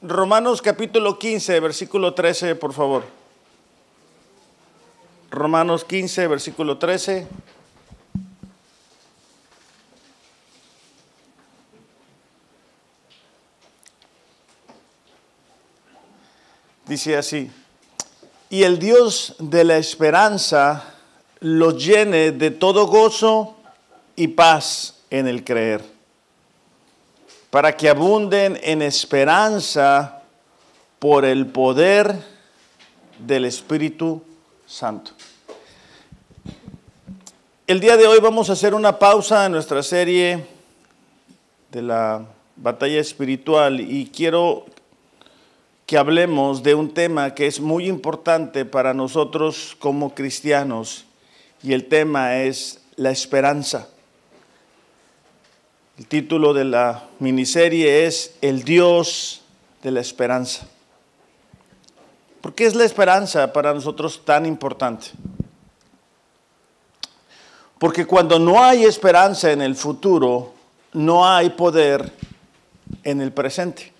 Romanos capítulo 15, versículo 13, por favor. Romanos 15, versículo 13. Dice así: y el Dios de la esperanza los llene de todo gozo y paz en el creer, para que abunden en esperanza por el poder del Espíritu Santo. El día de hoy vamos a hacer una pausa en nuestra serie de la batalla espiritual y quiero que hablemos de un tema que es muy importante para nosotros como cristianos, y el tema es la esperanza. El título de la miniserie es El Dios de la esperanza. ¿Por qué es la esperanza para nosotros tan importante? Porque cuando no hay esperanza en el futuro, no hay poder en el presente.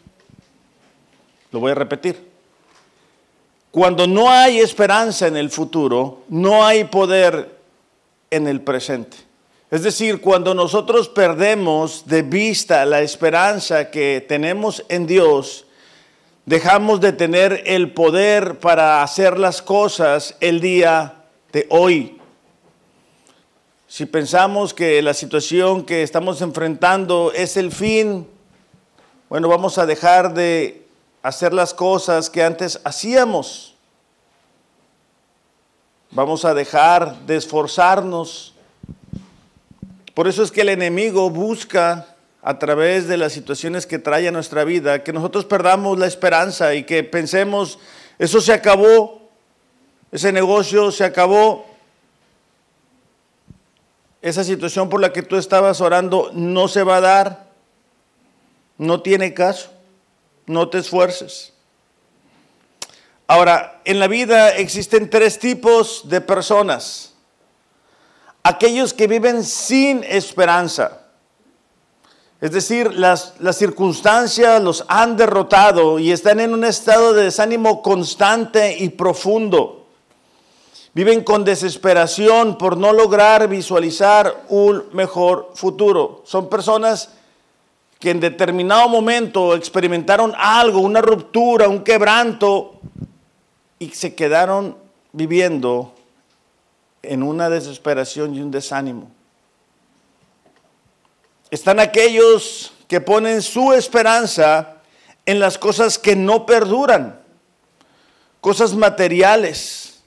Lo voy a repetir. Cuando no hay esperanza en el futuro, no hay poder en el presente. Es decir, cuando nosotros perdemos de vista la esperanza que tenemos en Dios, dejamos de tener el poder para hacer las cosas el día de hoy. Si pensamos que la situación que estamos enfrentando es el fin, bueno, vamos a dejar de hacer las cosas que antes hacíamos. Vamos a dejar de esforzarnos. Por eso es que el enemigo busca, a través de las situaciones que trae a nuestra vida, que nosotros perdamos la esperanza y que pensemos, eso se acabó, ese negocio se acabó, esa situación por la que tú estabas orando no se va a dar, no tiene caso. No te esfuerces. Ahora, en la vida existen tres tipos de personas. Aquellos que viven sin esperanza. Es decir, las circunstancias los han derrotado y están en un estado de desánimo constante y profundo. Viven con desesperación por no lograr visualizar un mejor futuro. Son personas que en determinado momento experimentaron algo, una ruptura, un quebranto, y se quedaron viviendo en una desesperación y un desánimo. Están aquellos que ponen su esperanza en las cosas que no perduran, cosas materiales.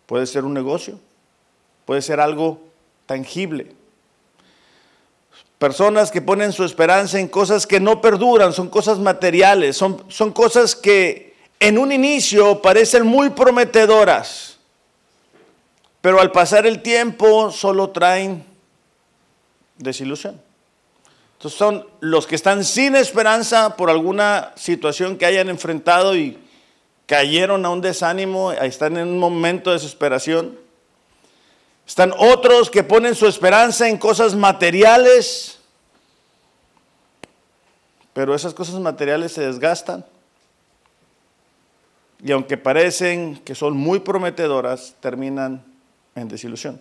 Puede ser un negocio, puede ser algo tangible. Personas que ponen su esperanza en cosas que no perduran, son cosas materiales, son cosas que en un inicio parecen muy prometedoras, pero al pasar el tiempo solo traen desilusión. Entonces son los que están sin esperanza por alguna situación que hayan enfrentado y cayeron a un desánimo, están en un momento de desesperación. Están otros que ponen su esperanza en cosas materiales, pero esas cosas materiales se desgastan. Y aunque parecen que son muy prometedoras, terminan en desilusión.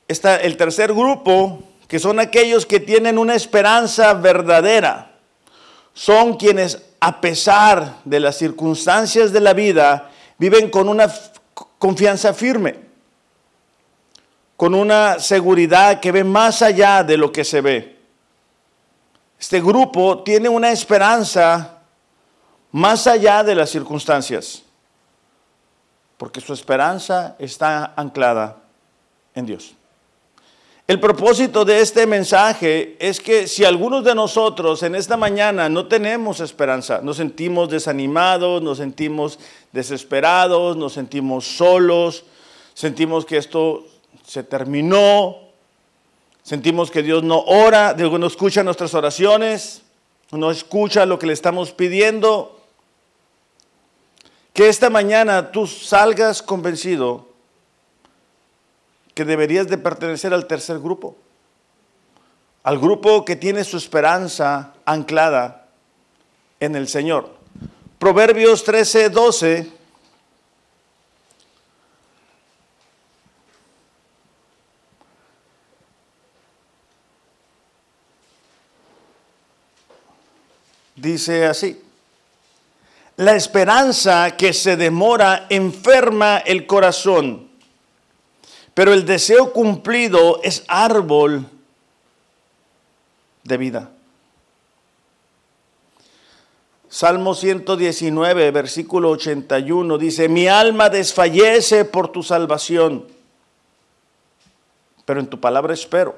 Está el tercer grupo, que son aquellos que tienen una esperanza verdadera. Son quienes, a pesar de las circunstancias de la vida, viven con una confianza firme, con una seguridad que ve más allá de lo que se ve. Este grupo tiene una esperanza más allá de las circunstancias, porque su esperanza está anclada en Dios. El propósito de este mensaje es que si algunos de nosotros en esta mañana no tenemos esperanza, nos sentimos desanimados, nos sentimos desesperados, nos sentimos solos, sentimos que esto se terminó, sentimos que Dios no ora, Dios no escucha nuestras oraciones, no escucha lo que le estamos pidiendo. Que esta mañana tú salgas convencido que deberías de pertenecer al tercer grupo, al grupo que tiene su esperanza anclada en el Señor. Proverbios 13:12 dice así: la esperanza que se demora enferma el corazón, pero el deseo cumplido es árbol de vida. Salmo 119, versículo 81 dice: mi alma desfallece por tu salvación, pero en tu palabra espero.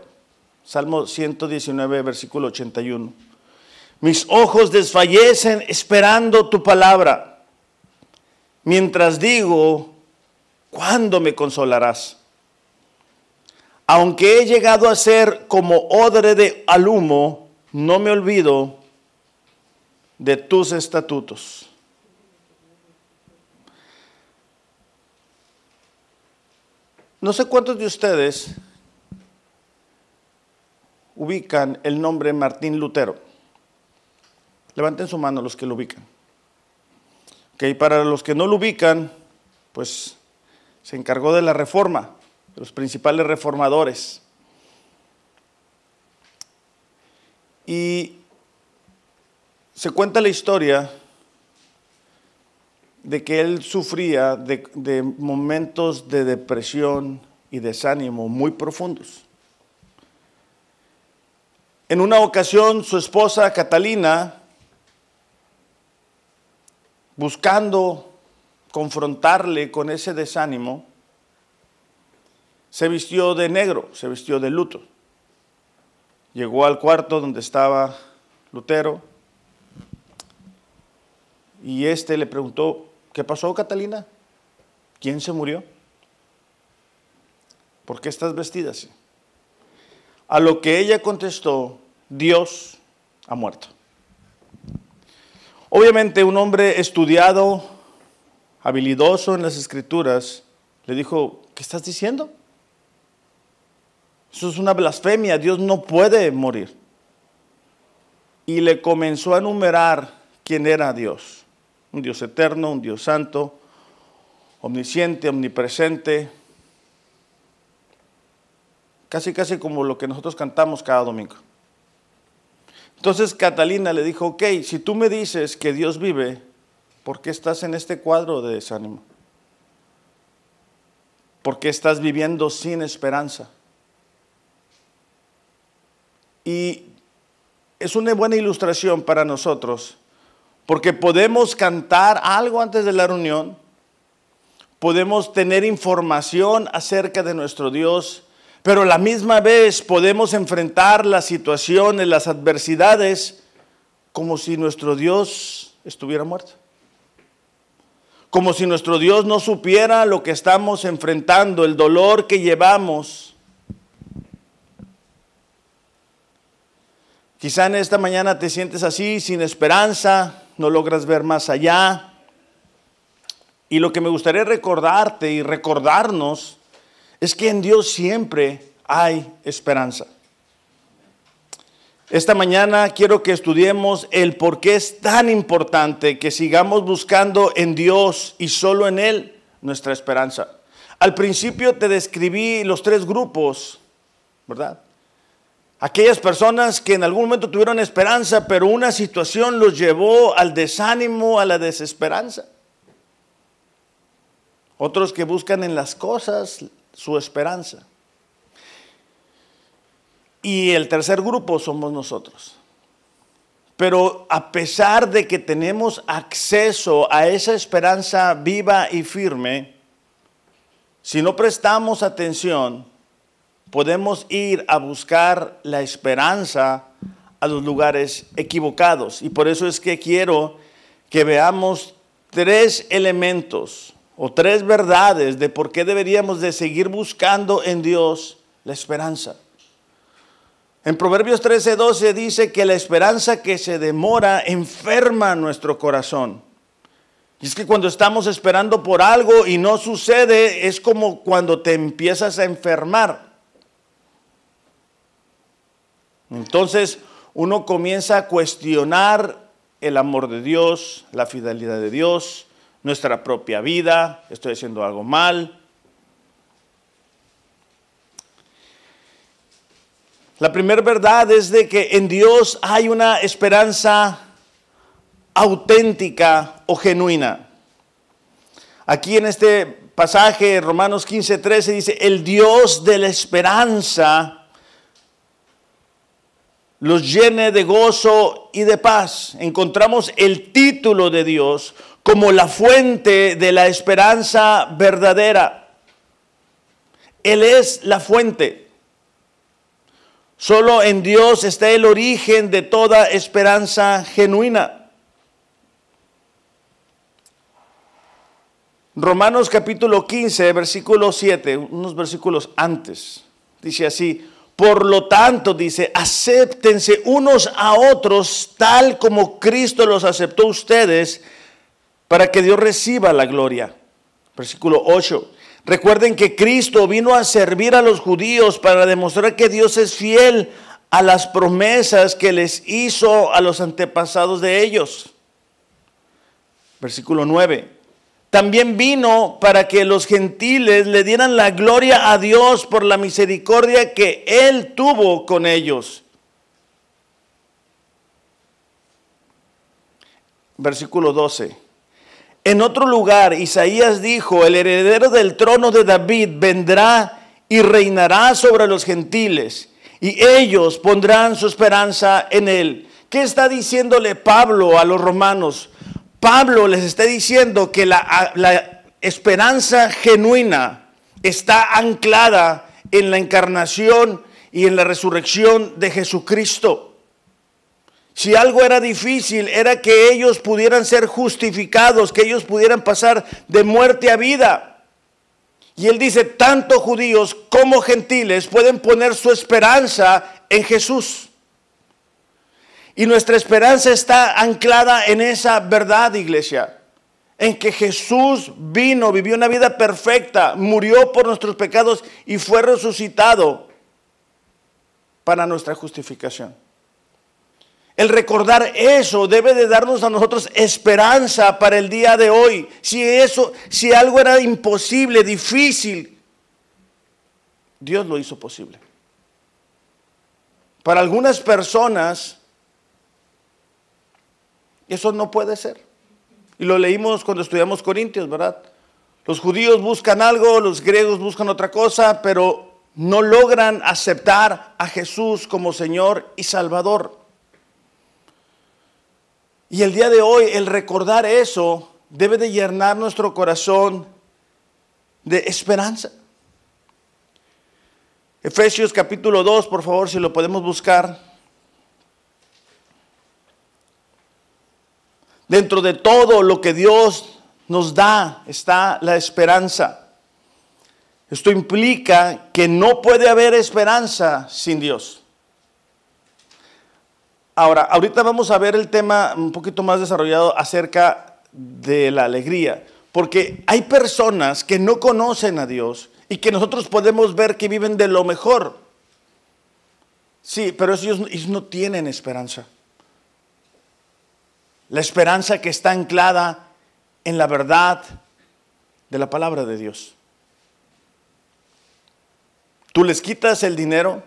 Salmo 119, versículo 81. Mis ojos desfallecen esperando tu palabra, mientras digo, ¿cuándo me consolarás? Aunque he llegado a ser como odre al humo, no me olvido de tus estatutos. No sé cuántos de ustedes ubican el nombre Martín Lutero. Levanten su mano los que lo ubican. Okay, para los que no lo ubican, pues se encargó de la reforma, de los principales reformadores. Y se cuenta la historia de que él sufría de momentos de depresión y desánimo muy profundos. En una ocasión, su esposa Catalina, buscando confrontarle con ese desánimo, se vistió de negro, se vistió de luto. Llegó al cuarto donde estaba Lutero y le preguntó: ¿qué pasó, Catalina? ¿Quién se murió? ¿Por qué estás vestida así? A lo que ella contestó: Dios ha muerto. Obviamente un hombre estudiado, habilidoso en las escrituras, le dijo: ¿qué estás diciendo? Eso es una blasfemia, Dios no puede morir. Y le comenzó a enumerar quién era Dios. Un Dios eterno, un Dios santo, omnisciente, omnipresente. Casi como lo que nosotros cantamos cada domingo. Entonces Catalina le dijo: ok, si tú me dices que Dios vive, ¿por qué estás en este cuadro de desánimo? ¿Por qué estás viviendo sin esperanza? Y es una buena ilustración para nosotros, porque podemos cantar algo antes de la reunión, podemos tener información acerca de nuestro Dios, pero a la misma vez podemos enfrentar las situaciones, las adversidades, como si nuestro Dios estuviera muerto. Como si nuestro Dios no supiera lo que estamos enfrentando, el dolor que llevamos. Quizá en esta mañana te sientes así, sin esperanza, no logras ver más allá. Y lo que me gustaría recordarte y recordarnos es que en Dios siempre hay esperanza. Esta mañana quiero que estudiemos el por qué es tan importante que sigamos buscando en Dios y solo en Él nuestra esperanza. Al principio te describí los tres grupos, ¿verdad? Aquellas personas que en algún momento tuvieron esperanza, pero una situación los llevó al desánimo, a la desesperanza. Otros que buscan en las cosas su esperanza. Y el tercer grupo somos nosotros. Pero a pesar de que tenemos acceso a esa esperanza viva y firme, si no prestamos atención, podemos ir a buscar la esperanza a los lugares equivocados. Y por eso es que quiero que veamos tres elementos o tres verdades de por qué deberíamos de seguir buscando en Dios la esperanza. En Proverbios 13:12 dice que la esperanza que se demora enferma nuestro corazón. Y es que cuando estamos esperando por algo y no sucede, es como cuando te empiezas a enfermar. Entonces uno comienza a cuestionar el amor de Dios, la fidelidad de Dios, nuestra propia vida, estoy haciendo algo mal. La primera verdad es de que en Dios hay una esperanza auténtica o genuina. Aquí en este pasaje, Romanos 15:13 dice, el Dios de la esperanza los llene de gozo y de paz. Encontramos el título de Dios como la fuente de la esperanza verdadera. Él es la fuente. Solo en Dios está el origen de toda esperanza genuina. Romanos capítulo 15, versículo 7, unos versículos antes, dice así, por lo tanto, dice, acéptense unos a otros tal como Cristo los aceptó a ustedes para que Dios reciba la gloria. Versículo 8. Recuerden que Cristo vino a servir a los judíos para demostrar que Dios es fiel a las promesas que les hizo a los antepasados de ellos. Versículo 9. También vino para que los gentiles le dieran la gloria a Dios por la misericordia que Él tuvo con ellos. Versículo 12. En otro lugar, Isaías dijo, el heredero del trono de David vendrá y reinará sobre los gentiles, y ellos pondrán su esperanza en él. ¿Qué está diciéndole Pablo a los romanos? Pablo les está diciendo que la esperanza genuina está anclada en la encarnación y en la resurrección de Jesucristo. Si algo era difícil, era que ellos pudieran ser justificados, que ellos pudieran pasar de muerte a vida. Y él dice, tanto judíos como gentiles pueden poner su esperanza en Jesús. Y nuestra esperanza está anclada en esa verdad, iglesia. En que Jesús vino, vivió una vida perfecta, murió por nuestros pecados y fue resucitado para nuestra justificación. El recordar eso debe de darnos a nosotros esperanza para el día de hoy. Si algo era imposible, difícil, Dios lo hizo posible. Para algunas personas, eso no puede ser. Y lo leímos cuando estudiamos Corintios, ¿verdad? Los judíos buscan algo, los griegos buscan otra cosa, pero no logran aceptar a Jesús como Señor y Salvador. Y el día de hoy, el recordar eso debe de llenar nuestro corazón de esperanza. Efesios capítulo 2, por favor, si lo podemos buscar. Dentro de todo lo que Dios nos da está la esperanza. Esto implica que no puede haber esperanza sin Dios. Ahora, ahorita vamos a ver el tema un poquito más desarrollado acerca de la alegría, porque hay personas que no conocen a Dios y que nosotros podemos ver que viven de lo mejor. Sí, pero ellos no tienen esperanza. La esperanza que está anclada en la verdad de la palabra de Dios. Tú les quitas el dinero,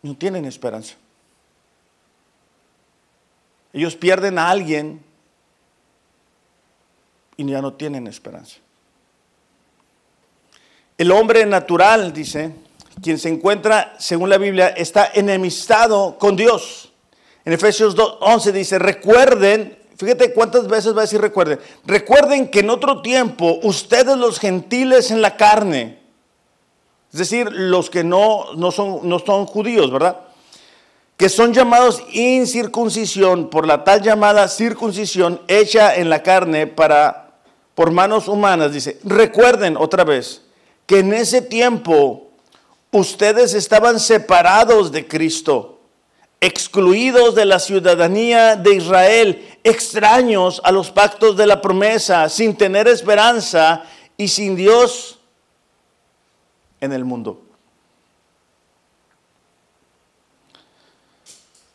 no tienen esperanza. Ellos pierden a alguien y ya no tienen esperanza. El hombre natural, dice, quien se encuentra, según la Biblia, está enemistado con Dios. En Efesios 2:11 dice, recuerden, fíjate cuántas veces va a decir recuerden. Recuerden que en otro tiempo, ustedes los gentiles en la carne, es decir, los que no son judíos, ¿verdad? Que son llamados incircuncisión por la tal llamada circuncisión hecha en la carne por manos humanas. Dice, recuerden otra vez que en ese tiempo ustedes estaban separados de Cristo, excluidos de la ciudadanía de Israel, extraños a los pactos de la promesa, sin tener esperanza y sin Dios en el mundo.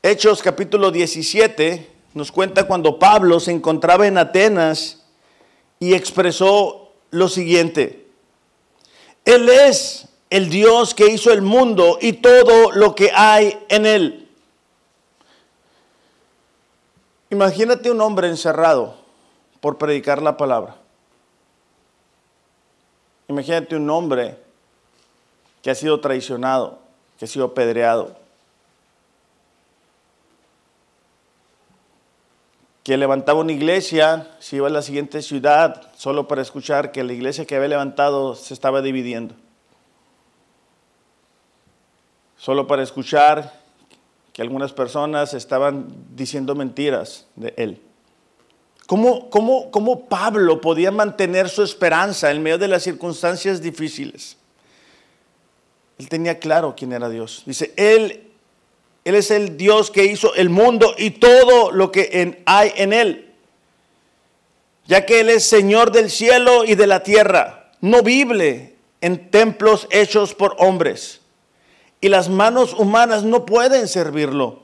Hechos capítulo 17 nos cuenta cuando Pablo se encontraba en Atenas y expresó lo siguiente: Él es el Dios que hizo el mundo y todo lo que hay en él. Imagínate un hombre encerrado por predicar la palabra. Imagínate un hombre que ha sido traicionado, que ha sido apedreado, que levantaba una iglesia, se iba a la siguiente ciudad solo para escuchar que la iglesia que había levantado se estaba dividiendo. Solo para escuchar que algunas personas estaban diciendo mentiras de él. ¿Cómo Pablo podía mantener su esperanza en medio de las circunstancias difíciles? Él tenía claro quién era Dios. Dice, Él es el Dios que hizo el mundo y todo lo que hay en él. Ya que Él es Señor del cielo y de la tierra. No vive en templos hechos por hombres. Y las manos humanas no pueden servirlo.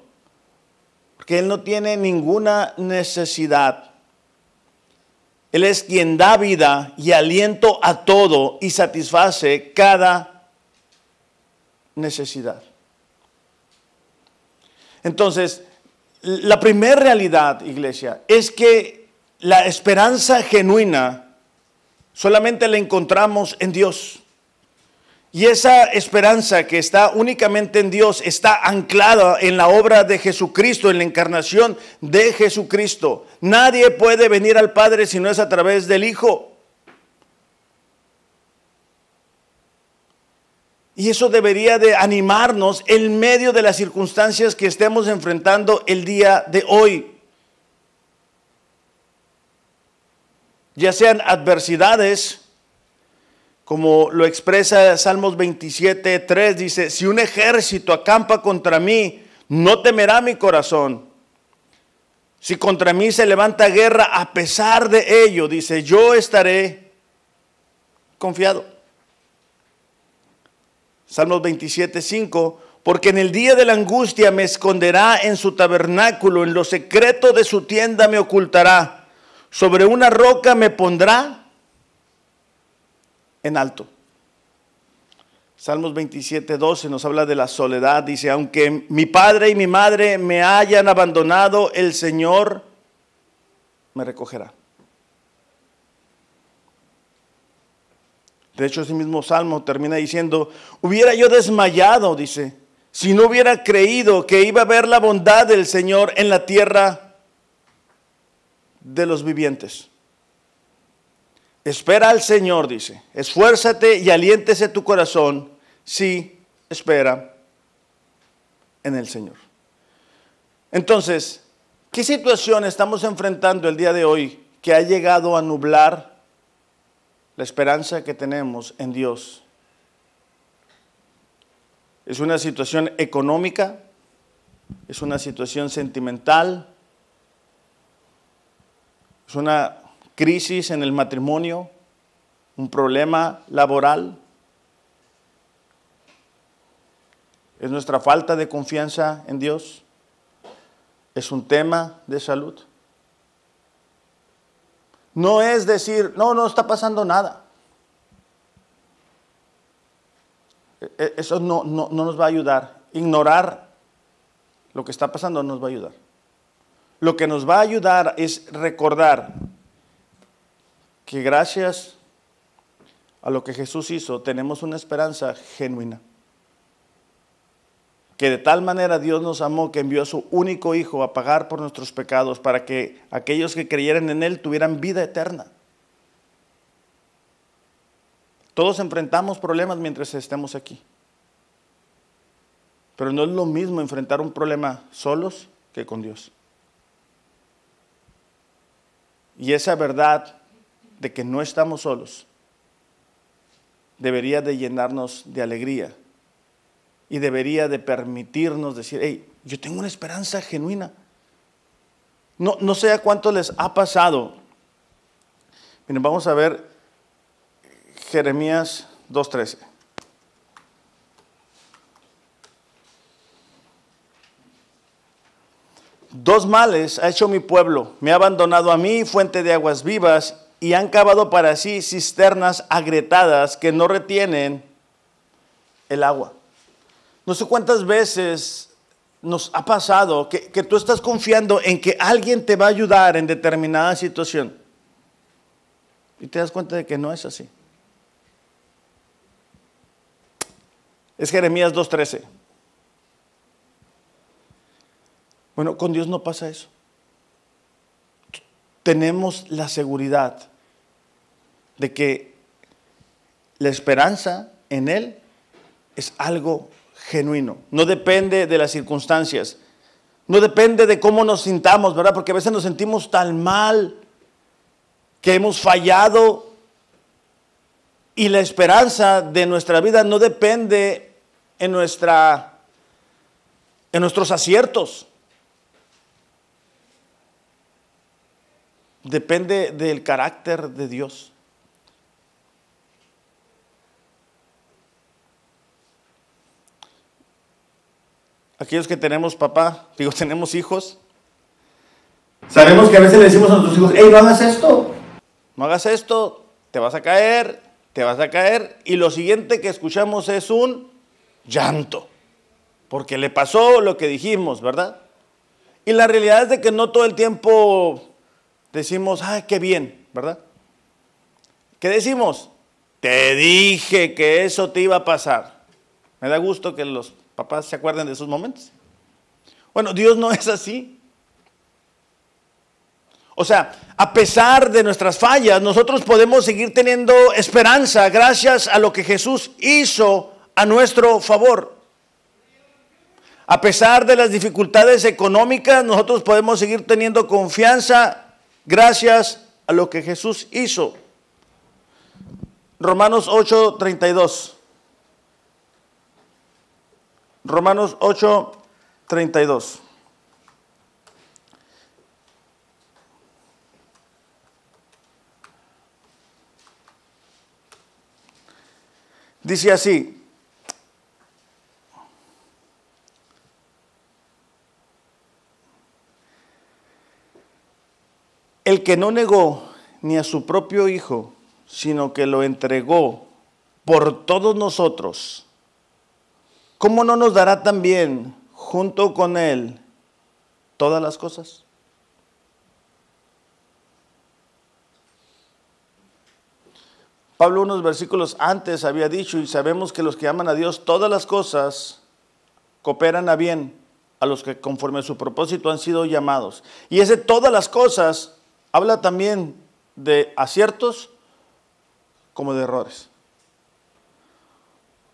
Porque Él no tiene ninguna necesidad. Él es quien da vida y aliento a todo y satisface cada necesidad. Entonces, la primera realidad, iglesia, es que la esperanza genuina solamente la encontramos en Dios. Y esa esperanza que está únicamente en Dios está anclada en la obra de Jesucristo, en la encarnación de Jesucristo. Nadie puede venir al Padre si no es a través del Hijo. Y eso debería de animarnos en medio de las circunstancias que estemos enfrentando el día de hoy. Ya sean adversidades, como lo expresa Salmos 27:3, dice, si un ejército acampa contra mí, no temerá mi corazón. Si contra mí se levanta guerra, a pesar de ello, dice, yo estaré confiado. Salmos 27:5, porque en el día de la angustia me esconderá en su tabernáculo, en lo secreto de su tienda me ocultará, sobre una roca me pondrá en alto. Salmos 27:12 nos habla de la soledad. Dice, aunque mi padre y mi madre me hayan abandonado, el Señor me recogerá. De hecho, ese mismo salmo termina diciendo, hubiera yo desmayado, dice, si no hubiera creído que iba a ver la bondad del Señor en la tierra de los vivientes. Espera al Señor, dice, esfuérzate y aliéntese tu corazón, sí, espera en el Señor. Entonces, ¿qué situación estamos enfrentando el día de hoy que ha llegado a nublar la esperanza que tenemos en Dios? ¿Es una situación económica? ¿Es una situación sentimental? ¿Es una crisis en el matrimonio? ¿Un problema laboral? ¿Es nuestra falta de confianza en Dios? ¿Es un tema de salud? No es decir, no está pasando nada. Eso no nos va a ayudar. Ignorar lo que está pasando no nos va a ayudar. Lo que nos va a ayudar es recordar que gracias a lo que Jesús hizo, tenemos una esperanza genuina. Que de tal manera Dios nos amó que envió a su único Hijo a pagar por nuestros pecados para que aquellos que creyeran en Él tuvieran vida eterna. Todos enfrentamos problemas mientras estemos aquí. Pero no es lo mismo enfrentar un problema solos que con Dios. Y esa verdad de que no estamos solos debería de llenarnos de alegría y debería de permitirnos decir, hey, yo tengo una esperanza genuina. No sé a cuánto les ha pasado. Miren, vamos a ver Jeremías 2:13. dos males ha hecho mi pueblo. Me ha abandonado a mí, fuente de aguas vivas, y han cavado para sí cisternas agrietadas que no retienen el agua. No sé cuántas veces nos ha pasado que tú estás confiando en que alguien te va a ayudar en determinada situación y te das cuenta de que no es así. Es Jeremías 2:13. Bueno, con Dios no pasa eso. Tenemos la seguridad de que la esperanza en Él es algo genuino. No depende de las circunstancias. No depende de cómo nos sintamos, ¿verdad? Porque a veces nos sentimos tan mal que hemos fallado. Y la esperanza de nuestra vida no depende en nuestros aciertos. Depende del carácter de Dios. Aquellos que tenemos tenemos hijos, sabemos que a veces le decimos a nuestros hijos, hey, no hagas esto, te vas a caer, y lo siguiente que escuchamos es un llanto, porque le pasó lo que dijimos, ¿verdad? Y la realidad es de que no todo el tiempo decimos, ay, qué bien, ¿verdad? ¿Qué decimos? Te dije que eso te iba a pasar. Me da gusto que los papás se acuerden de esos momentos. Bueno, Dios no es así. O sea, a pesar de nuestras fallas, nosotros podemos seguir teniendo esperanza gracias a lo que Jesús hizo a nuestro favor. A pesar de las dificultades económicas, nosotros podemos seguir teniendo confianza gracias a lo que Jesús hizo. Romanos 8:32. Romanos 8:32. Dice así: el que no negó ni a su propio Hijo, sino que lo entregó por todos nosotros, ¿cómo no nos dará también junto con Él todas las cosas? Pablo unos versículos antes había dicho, y sabemos que los que aman a Dios, todas las cosas cooperan a bien a los que conforme a su propósito han sido llamados. Y ese todas las cosas habla también de aciertos como de errores.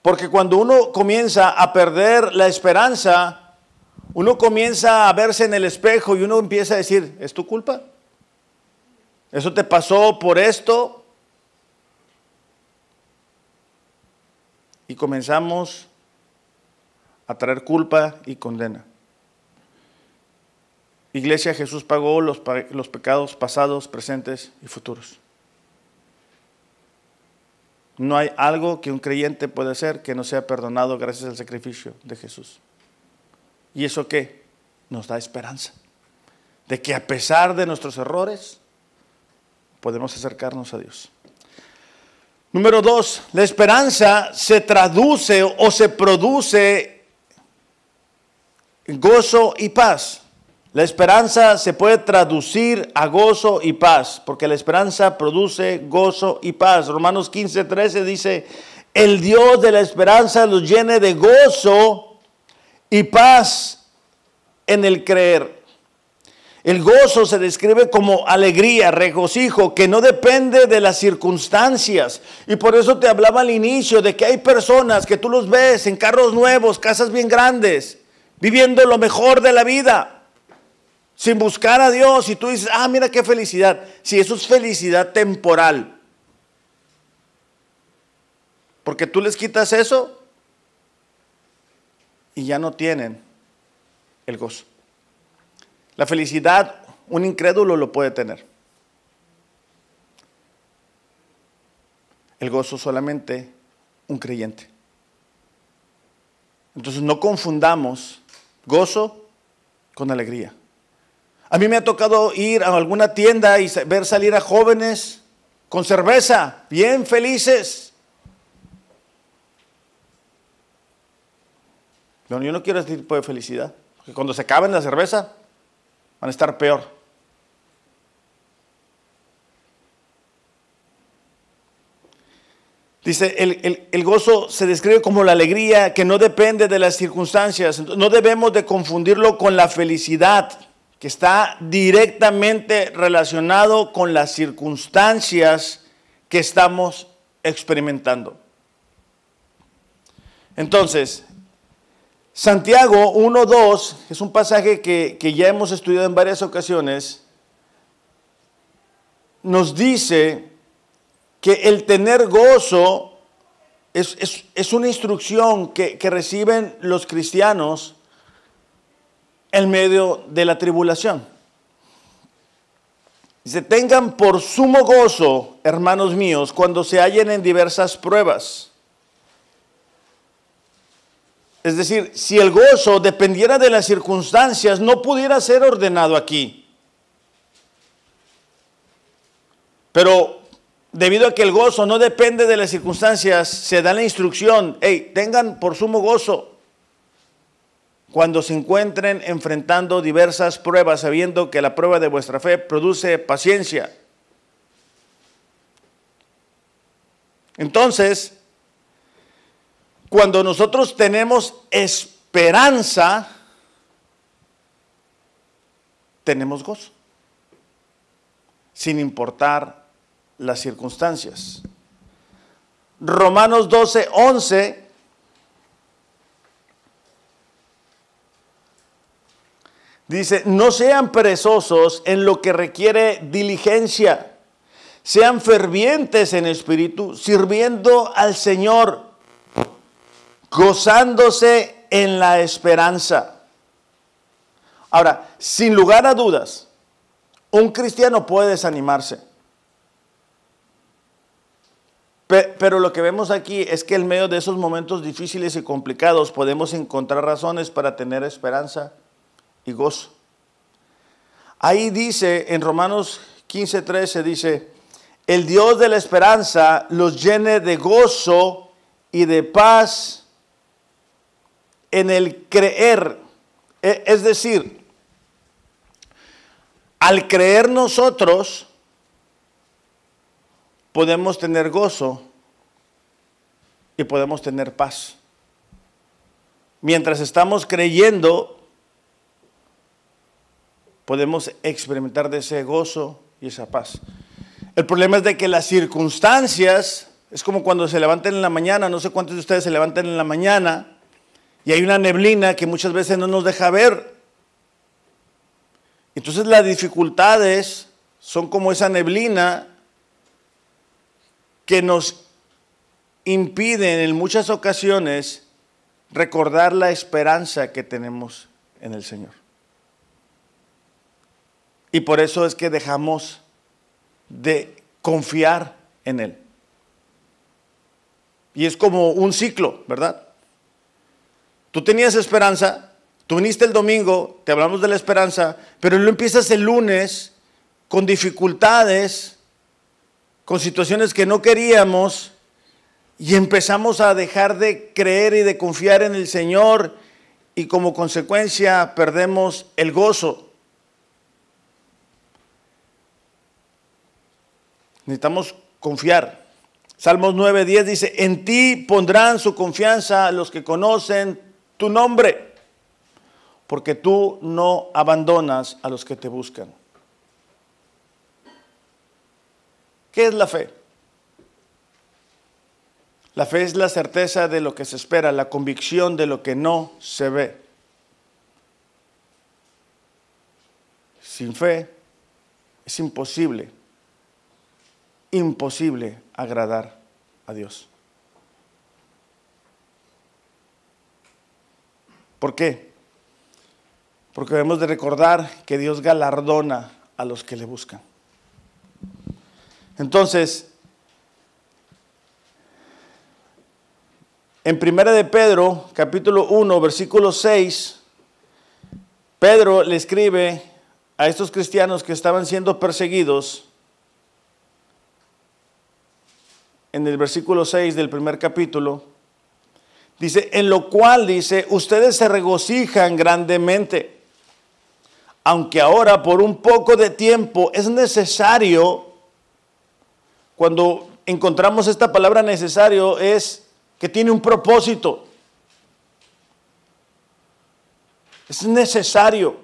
Porque cuando uno comienza a perder la esperanza, uno comienza a verse en el espejo y uno empieza a decir, ¿es tu culpa? ¿Eso te pasó por esto? Y comenzamos a traer culpa y condena. Iglesia, Jesús pagó los pecados pasados, presentes y futuros. No hay algo que un creyente pueda hacer que no sea perdonado gracias al sacrificio de Jesús. ¿Y eso qué? Nos da esperanza de que a pesar de nuestros errores podemos acercarnos a Dios. Número 2, la esperanza se traduce o se produce en gozo y paz. La esperanza se puede traducir a gozo y paz, porque la esperanza produce gozo y paz. Romanos 15:13 dice, el Dios de la esperanza los llene de gozo y paz en el creer. El gozo se describe como alegría, regocijo, que no depende de las circunstancias. Y por eso te hablaba al inicio de que hay personas que tú los ves en carros nuevos, casas bien grandes, viviendo lo mejor de la vida, sin buscar a Dios. Y tú dices, mira qué felicidad. Si eso es felicidad temporal. Porque tú les quitas eso y ya no tienen el gozo. La felicidad, un incrédulo lo puede tener. El gozo solamente un creyente. Entonces no confundamos gozo con alegría. A mí me ha tocado ir a alguna tienda y ver salir a jóvenes con cerveza, bien felices. Bueno, yo no quiero este tipo de felicidad, porque cuando se acaben la cerveza, van a estar peor. Dice, el gozo se describe como la alegría que no depende de las circunstancias. No debemos de confundirlo con la felicidad, que está directamente relacionado con las circunstancias que estamos experimentando. Entonces, Santiago 1:2, es un pasaje que ya hemos estudiado en varias ocasiones, nos dice que el tener gozo es una instrucción que reciben los cristianos en medio de la tribulación. Dice, tengan por sumo gozo, hermanos míos, cuando se hallen en diversas pruebas. Es decir, si el gozo dependiera de las circunstancias, no pudiera ser ordenado aquí. Pero debido a que el gozo no depende de las circunstancias, se da la instrucción, hey, tengan por sumo gozo cuando se encuentren enfrentando diversas pruebas, sabiendo que la prueba de vuestra fe produce paciencia. Entonces, cuando nosotros tenemos esperanza, tenemos gozo, sin importar las circunstancias. Romanos 12:11 dice, no sean perezosos en lo que requiere diligencia, sean fervientes en espíritu, sirviendo al Señor, gozándose en la esperanza. Ahora, sin lugar a dudas, un cristiano puede desanimarse. Pero lo que vemos aquí es que en medio de esos momentos difíciles y complicados podemos encontrar razones para tener esperanza y gozo. Ahí dice en Romanos 15:13, dice, el Dios de la esperanza los llene de gozo y de paz en el creer. Es decir, al creer nosotros podemos tener gozo y podemos tener paz. Mientras estamos creyendo, podemos experimentar de ese gozo y esa paz. El problema es de que las circunstancias, es como cuando se levantan en la mañana, no sé cuántos de ustedes se levantan en la mañana y hay una neblina que muchas veces no nos deja ver. Entonces las dificultades son como esa neblina que nos impiden en muchas ocasiones recordar la esperanza que tenemos en el Señor. Y por eso es que dejamos de confiar en Él. Y es como un ciclo, ¿verdad? Tú tenías esperanza, tú viniste el domingo, te hablamos de la esperanza, pero lo empiezas el lunes con dificultades, con situaciones que no queríamos, y empezamos a dejar de creer y de confiar en el Señor, y como consecuencia perdemos el gozo. Necesitamos confiar. Salmos 9:10 dice, en ti pondrán su confianza los que conocen tu nombre, porque tú no abandonas a los que te buscan. ¿Qué es la fe? La fe es la certeza de lo que se espera, la convicción de lo que no se ve. Sin fe es imposible agradar a Dios. ¿Por qué? Porque debemos de recordar que Dios galardona a los que le buscan. Entonces, en 1 de Pedro, capítulo 1, versículo 6, Pedro le escribe a estos cristianos que estaban siendo perseguidos en el versículo 6 del primer capítulo. Dice, en lo cual, dice, ustedes se regocijan grandemente, aunque ahora por un poco de tiempo es necesario. Cuando encontramos esta palabra necesario es que tiene un propósito. Es necesario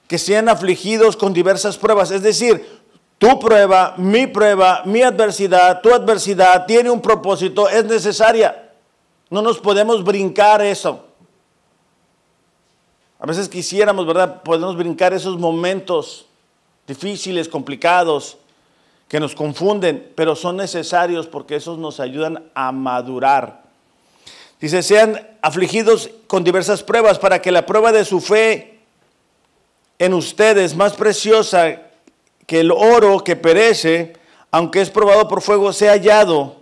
que sean afligidos con diversas pruebas. Es decir, tu prueba, mi adversidad, tu adversidad tiene un propósito, es necesaria. No nos podemos brincar eso. A veces quisiéramos, ¿verdad? Podemos brincar esos momentos difíciles, complicados, que nos confunden, pero son necesarios porque esos nos ayudan a madurar. Dice, sean afligidos con diversas pruebas para que la prueba de su fe en ustedes, más preciosa que el oro que perece, aunque es probado por fuego, sea hallado,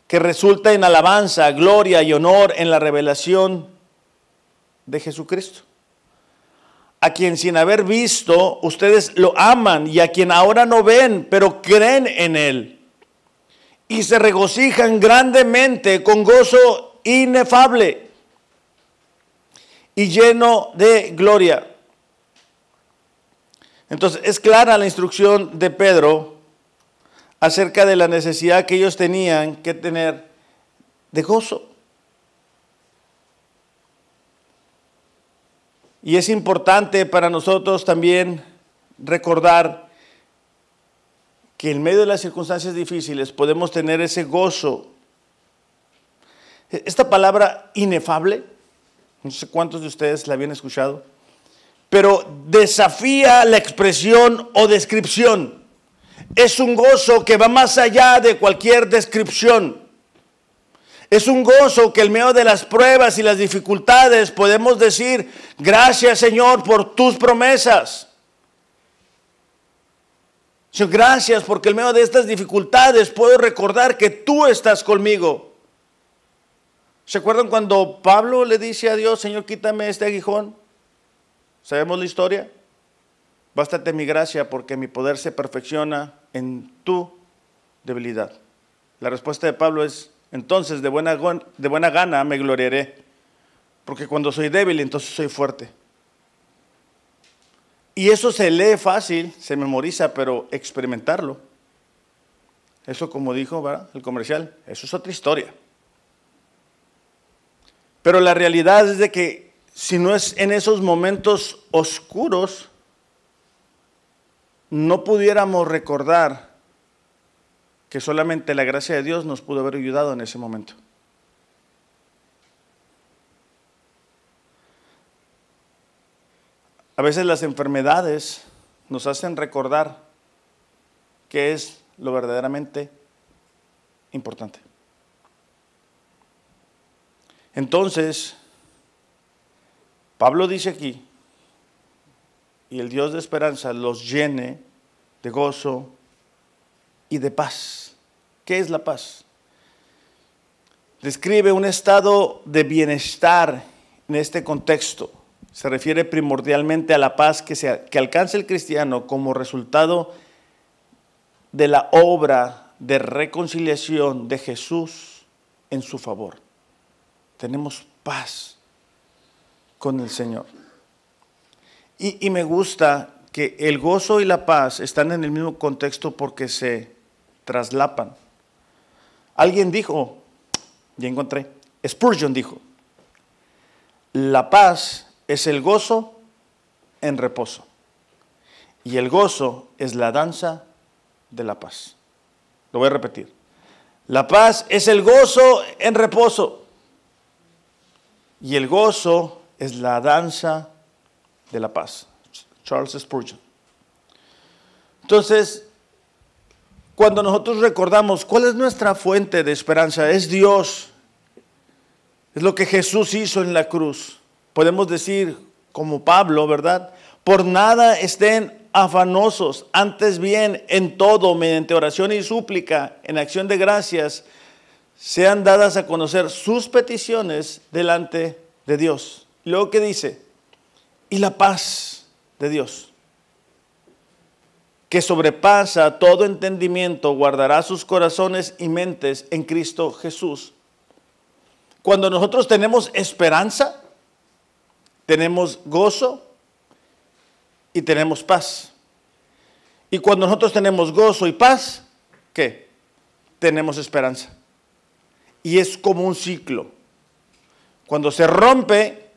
que resulta en alabanza, gloria y honor en la revelación de Jesucristo, a quien sin haber visto ustedes lo aman, y a quien ahora no ven, pero creen en él, y se regocijan grandemente con gozo inefable y lleno de gloria. Entonces, es clara la instrucción de Pedro acerca de la necesidad que ellos tenían que tener de gozo. Y es importante para nosotros también recordar que en medio de las circunstancias difíciles podemos tener ese gozo. Esta palabra inefable, no sé cuántos de ustedes la habían escuchado, pero desafía la expresión o descripción. Es un gozo que va más allá de cualquier descripción. Es un gozo que en medio de las pruebas y las dificultades podemos decir, gracias Señor por tus promesas. Señor, gracias porque en medio de estas dificultades puedo recordar que tú estás conmigo. ¿Se acuerdan cuando Pablo le dice a Dios, Señor, quítame este aguijón? ¿Sabemos la historia? Bástate mi gracia porque mi poder se perfecciona en tu debilidad. La respuesta de Pablo es, entonces de buena gana me gloriaré, porque cuando soy débil entonces soy fuerte. Y eso se lee fácil, se memoriza, pero experimentarlo, eso como dijo, ¿verdad?, el comercial, eso es otra historia. Pero la realidad es de que si no es en esos momentos oscuros, no pudiéramos recordar que solamente la gracia de Dios nos pudo haber ayudado en ese momento. A veces las enfermedades nos hacen recordar qué es lo verdaderamente importante. Entonces, Pablo dice aquí, y el Dios de esperanza los llene de gozo y de paz. ¿Qué es la paz? Describe un estado de bienestar en este contexto. Se refiere primordialmente a la paz que alcanza el cristiano como resultado de la obra de reconciliación de Jesús en su favor. Tenemos paz con el Señor. Y me gusta que el gozo y la paz están en el mismo contexto porque se traslapan. Alguien dijo, ya encontré, Spurgeon dijo, la paz es el gozo en reposo y el gozo es la danza de la paz. Lo voy a repetir. La paz es el gozo en reposo y el gozo es la danza de la paz. Charles Spurgeon. Entonces, cuando nosotros recordamos cuál es nuestra fuente de esperanza, es Dios, es lo que Jesús hizo en la cruz. Podemos decir, como Pablo, ¿verdad? Por nada estén afanosos, antes bien en todo, mediante oración y súplica, en acción de gracias, sean dadas a conocer sus peticiones delante de Dios. Luego, ¿qué dice? y la paz de Dios, que sobrepasa todo entendimiento, guardará sus corazones y mentes en Cristo Jesús. Cuando nosotros tenemos esperanza, tenemos gozo y tenemos paz. Y cuando nosotros tenemos gozo y paz, ¿qué? Tenemos esperanza. Y es como un ciclo. Cuando se rompe,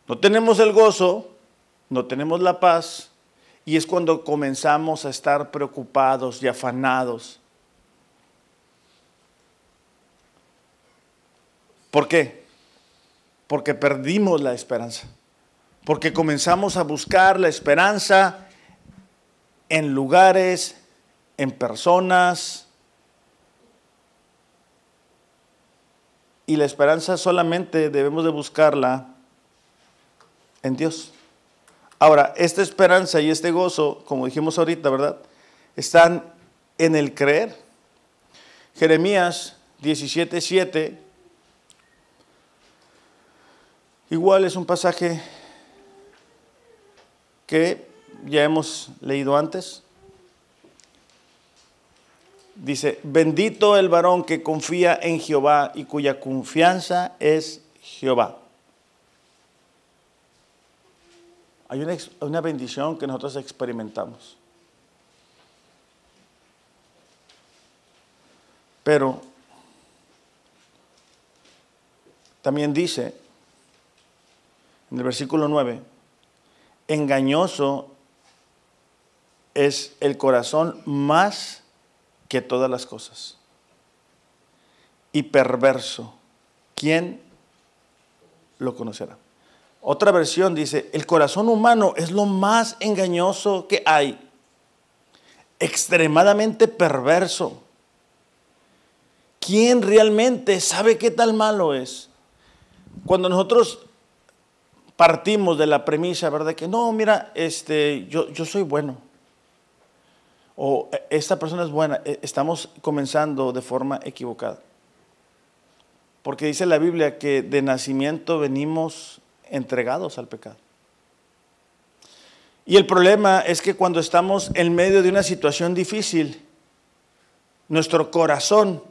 no tenemos el gozo, no tenemos la paz, y es cuando comenzamos a estar preocupados y afanados. ¿Por qué? Porque perdimos la esperanza. Porque comenzamos a buscar la esperanza en lugares, en personas. Y la esperanza solamente debemos de buscarla en Dios. Ahora, esta esperanza y este gozo, como dijimos ahorita, ¿verdad?, están en el creer. Jeremías 17:7, igual es un pasaje que ya hemos leído antes. Dice, bendito el varón que confía en Jehová y cuya confianza es Jehová. Hay una bendición que nosotros experimentamos. Pero también dice en el versículo 9, engañoso es el corazón más que todas las cosas, y perverso, ¿quién lo conocerá? Otra versión dice, el corazón humano es lo más engañoso que hay, extremadamente perverso. ¿Quién realmente sabe qué tal malo es? Cuando nosotros partimos de la premisa, ¿verdad?, que no, mira, yo soy bueno, o esta persona es buena, estamos comenzando de forma equivocada. Porque dice la Biblia que de nacimiento venimos entregados al pecado. Y el problema es que cuando estamos en medio de una situación difícil, nuestro corazón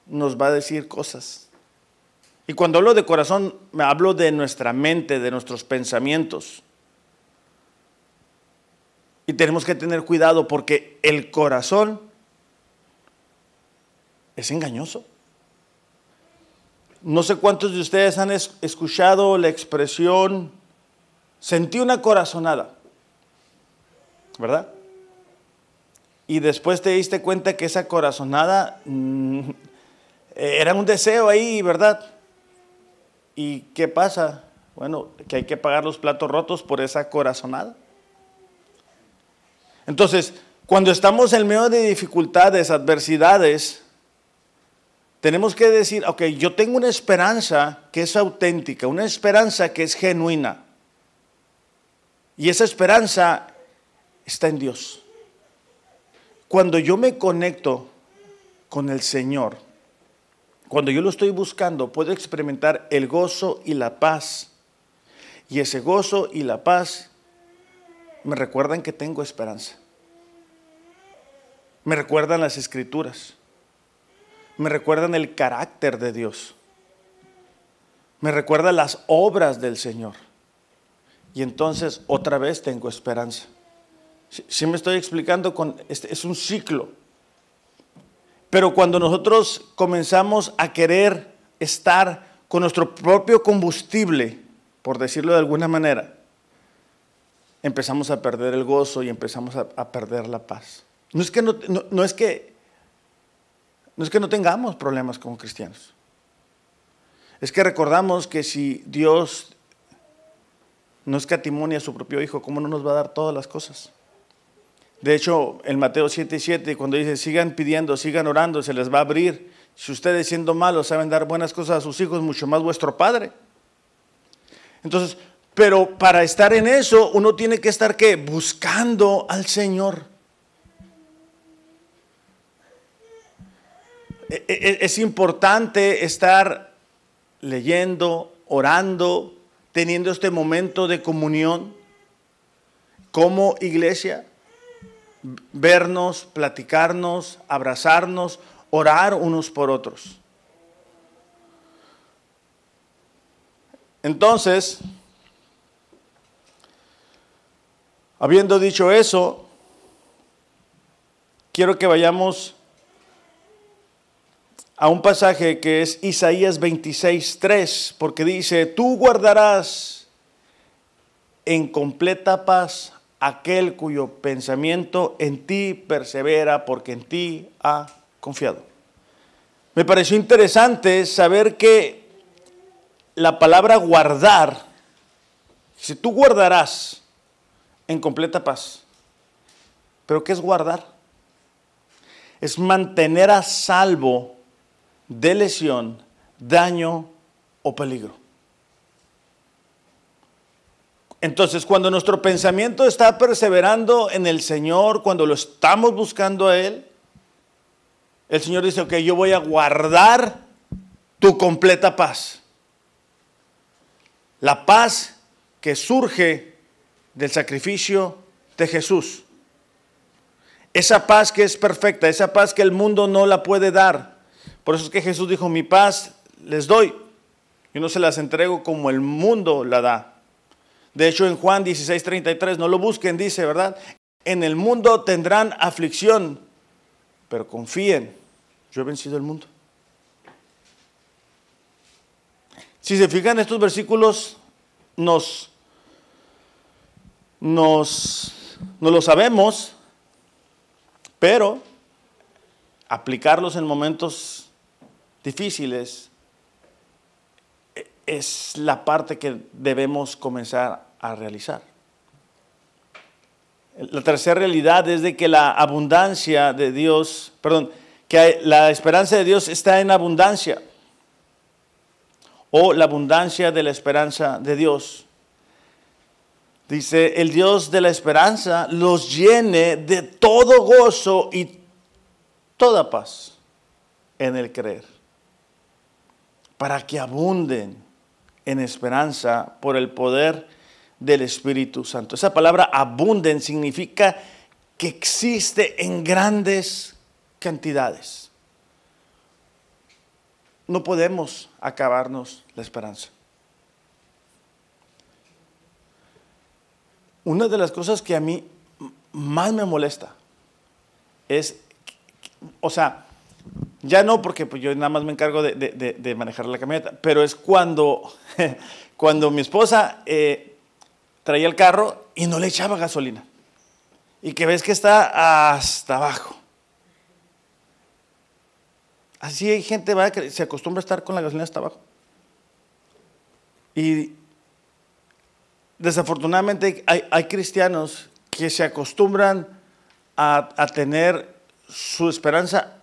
nos va a decir cosas. Y cuando hablo de corazón, me hablo de nuestra mente, de nuestros pensamientos. Y tenemos que tener cuidado porque el corazón es engañoso. No sé cuántos de ustedes han escuchado la expresión, sentí una corazonada, ¿verdad? Y después te diste cuenta que esa corazonada era un deseo ahí, ¿verdad? ¿Y qué pasa? Bueno, que hay que pagar los platos rotos por esa corazonada. Entonces, cuando estamos en medio de dificultades, adversidades, tenemos que decir, ok, yo tengo una esperanza que es auténtica, una esperanza que es genuina. Y esa esperanza está en Dios. Cuando yo me conecto con el Señor, cuando yo lo estoy buscando, puedo experimentar el gozo y la paz. Y ese gozo y la paz me recuerdan que tengo esperanza. Me recuerdan las Escrituras. Me recuerdan el carácter de Dios. Me recuerdan las obras del Señor. Y entonces otra vez tengo esperanza. ¿Sí me estoy explicando? Es un ciclo. Pero cuando nosotros comenzamos a querer estar con nuestro propio combustible, por decirlo de alguna manera, empezamos a perder el gozo y empezamos a perder la paz. No es que no tengamos problemas como cristianos. Es que recordamos que si Dios no escatimó a su propio Hijo, ¿cómo no nos va a dar todas las cosas? De hecho, en Mateo 7:7, cuando dice, sigan pidiendo, sigan orando, se les va a abrir. Si ustedes siendo malos saben dar buenas cosas a sus hijos, mucho más vuestro Padre. Entonces, pero para estar en eso, uno tiene que estar, ¿qué? Buscando al Señor. Es importante estar leyendo, orando, teniendo este momento de comunión como iglesia, vernos, platicarnos, abrazarnos, orar unos por otros. Entonces, habiendo dicho eso, quiero que vayamos a un pasaje que es Isaías 26:3, porque dice: tú guardarás en completa paz aquel cuyo pensamiento en ti persevera, porque en ti ha confiado. Me pareció interesante saber que la palabra guardar, si tú guardarás en completa paz, ¿pero qué es guardar? Es mantener a salvo de lesión, daño o peligro. Entonces, cuando nuestro pensamiento está perseverando en el Señor, cuando lo estamos buscando a Él, el Señor dice: ok, yo voy a guardar tu completa paz. La paz que surge del sacrificio de Jesús. Esa paz que es perfecta, esa paz que el mundo no la puede dar. Por eso es que Jesús dijo: mi paz les doy, yo no se las entrego como el mundo la da. De hecho, en Juan 16:33, no lo busquen, dice, ¿verdad? En el mundo tendrán aflicción, pero confíen, yo he vencido el mundo. Si se fijan, estos versículos nos lo sabemos, pero aplicarlos en momentos difíciles es la parte que debemos comenzar a realizar. La tercera realidad es de que la abundancia de Dios, que la esperanza de Dios está en abundancia, o la abundancia de la esperanza de Dios. Dice: el Dios de la esperanza los llene de todo gozo y toda paz en el creer, para que abunden en esperanza por el poder del Espíritu Santo. Esa palabra abunden significa que existe en grandes cantidades. No podemos acabarnos la esperanza. Una de las cosas que a mí más me molesta es, ya no, porque pues yo nada más me encargo de manejar la camioneta, pero es cuando mi esposa traía el carro y no le echaba gasolina, y que ves que está hasta abajo. Así hay gente, ¿verdad?, que se acostumbra a estar con la gasolina hasta abajo. Y desafortunadamente hay cristianos que se acostumbran a tener su esperanza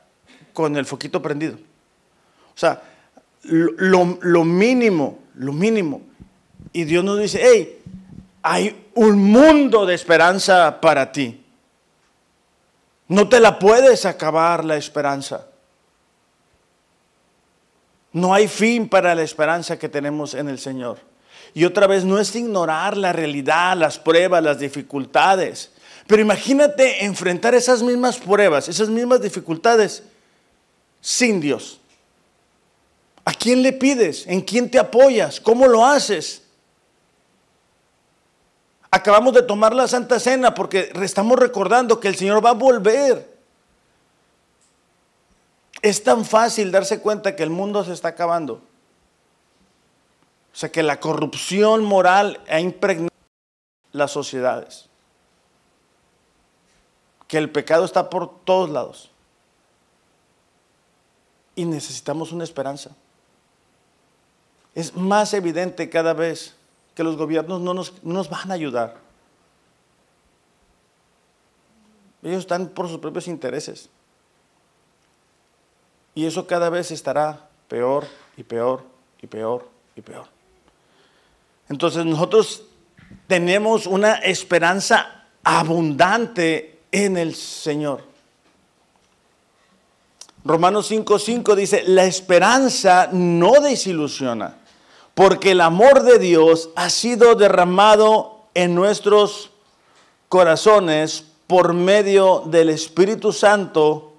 con el foquito prendido. O sea, lo mínimo. Y Dios nos dice: hey, hay un mundo de esperanza para ti. No te la puedes acabar la esperanza. No hay fin para la esperanza que tenemos en el Señor. Y otra vez, no es ignorar la realidad, las pruebas, las dificultades. Pero imagínate enfrentar esas mismas pruebas, esas mismas dificultades sin Dios. ¿A quién le pides? ¿En quién te apoyas? ¿Cómo lo haces? Acabamos de tomar la Santa Cena porque estamos recordando que el Señor va a volver. Es tan fácil darse cuenta que el mundo se está acabando. O sea, que la corrupción moral ha impregnado las sociedades. Que el pecado está por todos lados. Y necesitamos una esperanza. Es más evidente cada vez que los gobiernos no nos van a ayudar. Ellos están por sus propios intereses. Y eso cada vez estará peor y peor y peor y peor. Entonces nosotros tenemos una esperanza abundante en el Señor. Romanos 5:5 dice: la esperanza no desilusiona, porque el amor de Dios ha sido derramado en nuestros corazones por medio del Espíritu Santo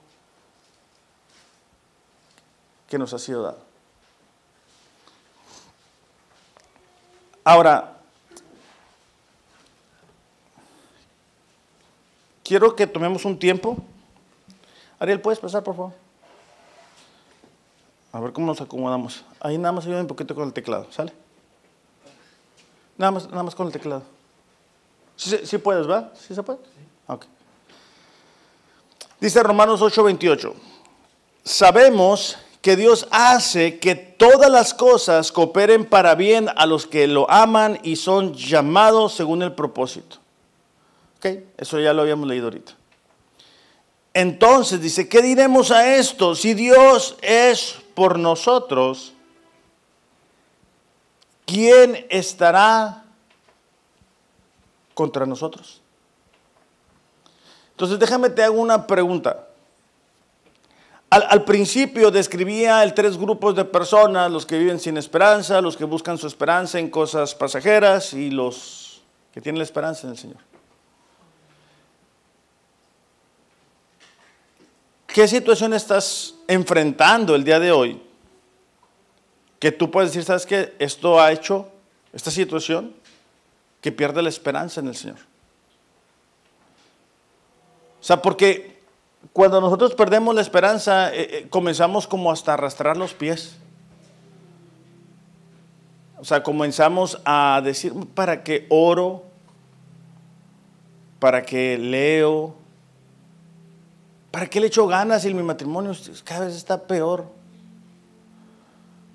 que nos ha sido dado. Ahora, quiero que tomemos un tiempo. Ariel, ¿puedes pasar, por favor? A ver cómo nos acomodamos. Ahí nada más ayúdame un poquito con el teclado, ¿sale? Nada más con el teclado. ¿Sí puedes, ¿va? ¿Sí se puede? Sí. Ok. Dice Romanos 8:28. Sabemos que Dios hace que todas las cosas cooperen para bien a los que lo aman y son llamados según el propósito. Ok, eso ya lo habíamos leído ahorita. Entonces dice, ¿qué diremos a esto? Si Dios es por nosotros, ¿quién estará contra nosotros? Entonces déjame te hago una pregunta. Al principio describía el 3 grupos de personas: los que viven sin esperanza, los que buscan su esperanza en cosas pasajeras y los que tienen la esperanza en el Señor. ¿Qué situación estás enfrentando el día de hoy? Que tú puedes decir, ¿sabes qué? Esto ha hecho, esta situación, que pierde la esperanza en el Señor. O sea, porque cuando nosotros perdemos la esperanza, comenzamos como hasta arrastrar los pies. O sea, comenzamos a decir, ¿para qué oro? ¿Para qué leo? ¿Para qué le echo ganas si mi matrimonio cada vez está peor?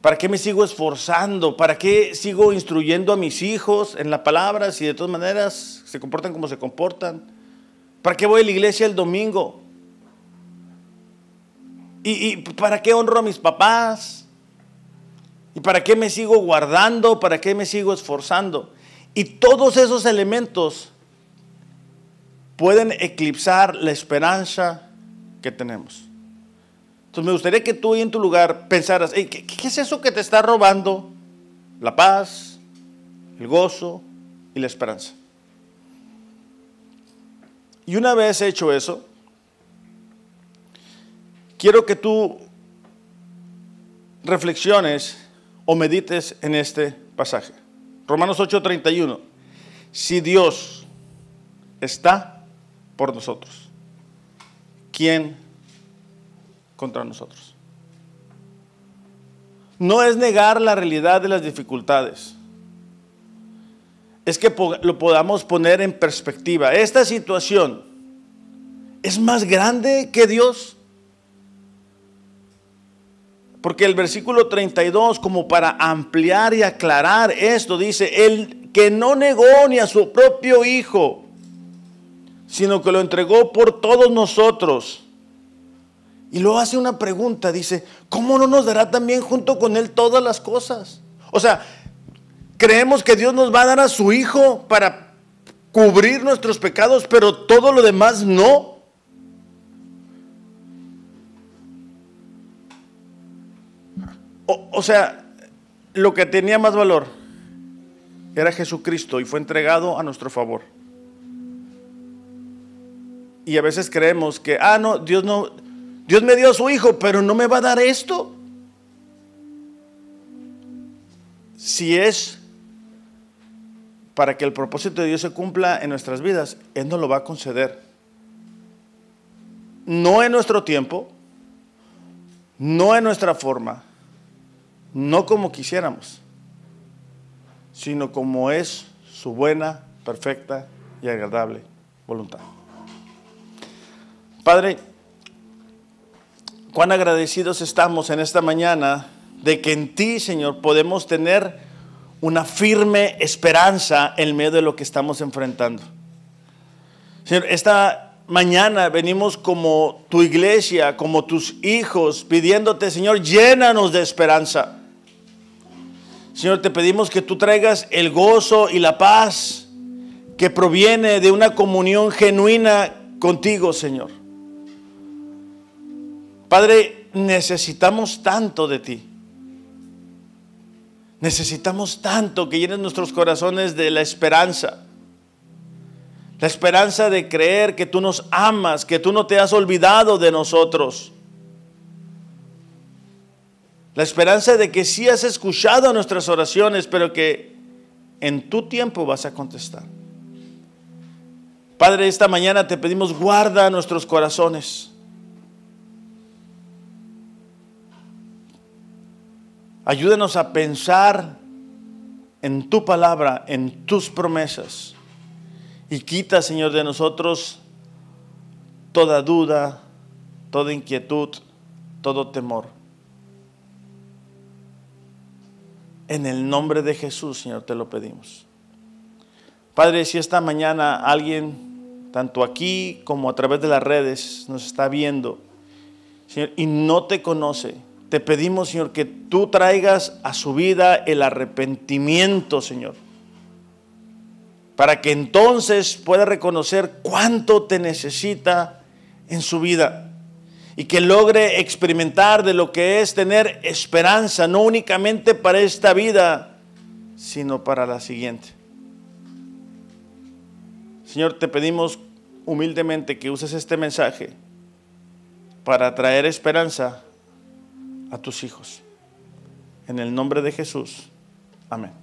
¿Para qué me sigo esforzando? ¿Para qué sigo instruyendo a mis hijos en la palabra si de todas maneras se comportan como se comportan? ¿Para qué voy a la iglesia el domingo? ¿Y para qué honro a mis papás? ¿Y para qué me sigo guardando? ¿Para qué me sigo esforzando? Y todos esos elementos pueden eclipsar la esperanza que tenemos. Entonces me gustaría que tú ahí en tu lugar pensaras, hey, ¿qué es eso que te está robando la paz, el gozo y la esperanza? Y una vez hecho eso, quiero que tú reflexiones o medites en este pasaje. Romanos 8:31. Si Dios está por nosotros, ¿quién contra nosotros? No es negar la realidad de las dificultades. Es que lo podamos poner en perspectiva. Esta situación es más grande que Dios. Porque el versículo 32, como para ampliar y aclarar esto, dice, el que no negó ni a su propio Hijo, sino que lo entregó por todos nosotros. Y luego hace una pregunta, dice, ¿cómo no nos dará también junto con Él todas las cosas? O sea, creemos que Dios nos va a dar a su Hijo para cubrir nuestros pecados, pero todo lo demás no. O sea, lo que tenía más valor era Jesucristo y fue entregado a nuestro favor. Y a veces creemos que, Dios me dio a su Hijo, pero no me va a dar esto. Si es para que el propósito de Dios se cumpla en nuestras vidas, Él nos lo va a conceder. No en nuestro tiempo, no en nuestra forma, no como quisiéramos, sino como es su buena, perfecta y agradable voluntad. Padre, cuán agradecidos estamos en esta mañana de que en ti, Señor, podemos tener una firme esperanza en medio de lo que estamos enfrentando. Señor, esta mañana venimos como tu iglesia, como tus hijos, pidiéndote, Señor, llénanos de esperanza. Señor, te pedimos que tú traigas el gozo y la paz que proviene de una comunión genuina contigo, Señor. Padre, necesitamos tanto de ti. Necesitamos tanto que llenes nuestros corazones de la esperanza. La esperanza de creer que tú nos amas, que tú no te has olvidado de nosotros. La esperanza de que sí has escuchado nuestras oraciones, pero que en tu tiempo vas a contestar. Padre, esta mañana te pedimos, guarda nuestros corazones. Ayúdanos a pensar en tu palabra, en tus promesas. Y quita, Señor, de nosotros toda duda, toda inquietud, todo temor. En el nombre de Jesús, Señor, te lo pedimos. Padre, si esta mañana alguien, tanto aquí como a través de las redes, nos está viendo, Señor, y no te conoce, te pedimos, Señor, que tú traigas a su vida el arrepentimiento, Señor, para que entonces pueda reconocer cuánto te necesita en su vida y que logre experimentar de lo que es tener esperanza, no únicamente para esta vida, sino para la siguiente. Señor, te pedimos humildemente que uses este mensaje para traer esperanza a tus hijos. En el nombre de Jesús. Amén.